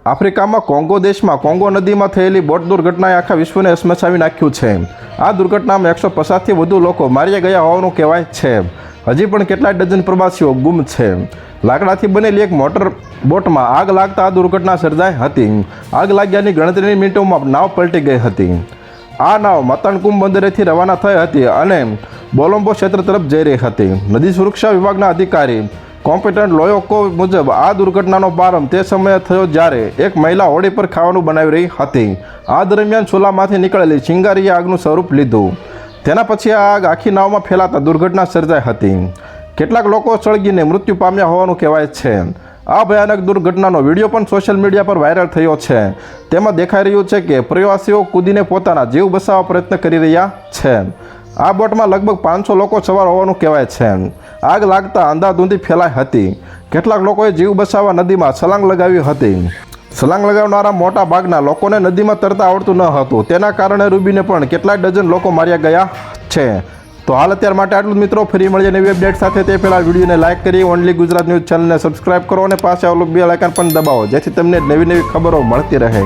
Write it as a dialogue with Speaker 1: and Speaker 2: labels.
Speaker 1: આફ્રિકામાં કોંગો દેશમાં કોંગો નદીમાં થયેલી બોટ દુર્ઘટનાએ આખા વિશ્વને હચમચાવી નાખ્યું છે। આ દુર્ઘટનામાં 150થી વધુ લોકો માર્યા ગયા હોવાનું કહેવાય છે। હજી પણ કેટલાય ડઝન પ્રવાસીઓ ગુમ છે। લાકડાથી બનેલી એક મોટર બોટમાં આગ લાગતા આ દુર્ઘટના સર્જાઈ હતી। આગ લાગ્યાની ગણતરીની મિનિટોમાં નાવ પલટી ગઈ હતી। આ નાવ મતાનકુમ બંદરેથી રવાના થઈ હતી અને બોલોમ્બો ક્ષેત્ર તરફ જઈ રહી હતી। નદી સુરક્ષા વિભાગના અધિકારી કોમ્પિટન્ટ લોયોકો મુજબ આ દુર્ઘટનાનો પ્રારંભ તે સમયે થયો જ્યારે એક મહિલા હોડી પર ખાવાનું બનાવી રહી હતી। આ દરમિયાન ચૂલામાંથી નીકળેલી ચિંગારીએ આગનું સ્વરૂપ લીધું। તેના પછી આ આગ આખી નાવમાં ફેલાતા દુર્ઘટના સર્જાઈ હતી। કેટલાક લોકો સળગીને મૃત્યુ પામ્યા હોવાનું કહેવાય છે। આ ભયાનક દુર્ઘટનાનો વિડીયો પણ સોશિયલ મીડિયા પર વાયરલ થયો છે। તેમાં દેખાઈ રહ્યું છે કે પ્રવાસીઓ કૂદીને પોતાના જીવ બચાવવા પ્રયત્ન કરી રહ્યા છે। આ બોટમાં લગભગ 500 લોકો સવાર હોવાનું કહેવાય છે। આગ લાગતા અંધાધૂંધી ફેલાઈ હતી। કેટલાક લોકોએ જીવ બચાવવા નદીમાં છલાંગ લગાવી હતી। છલાંગ લગાવનારા મોટા ભાગના લોકોને નદીમાં તરતા આવડતું ન હતું। તેના કારણે ડૂબીને પણ કેટલાય ડઝન લોકો માર્યા ગયા છે। તો હાલ અત્યાર માટે આટલું જ મિત્રો। ફરી મળીએ નવી અપડેટ સાથે। તે પહેલાં વિડીયોને લાઇક કરી ઓનલી ગુજરાત ન્યૂઝ ચેનલને સબસ્ક્રાઇબ કરો અને પાસે આવેલું બેલ આઇકન પણ દબાવો જેથી તમને નવી ખબરો મળતી રહે।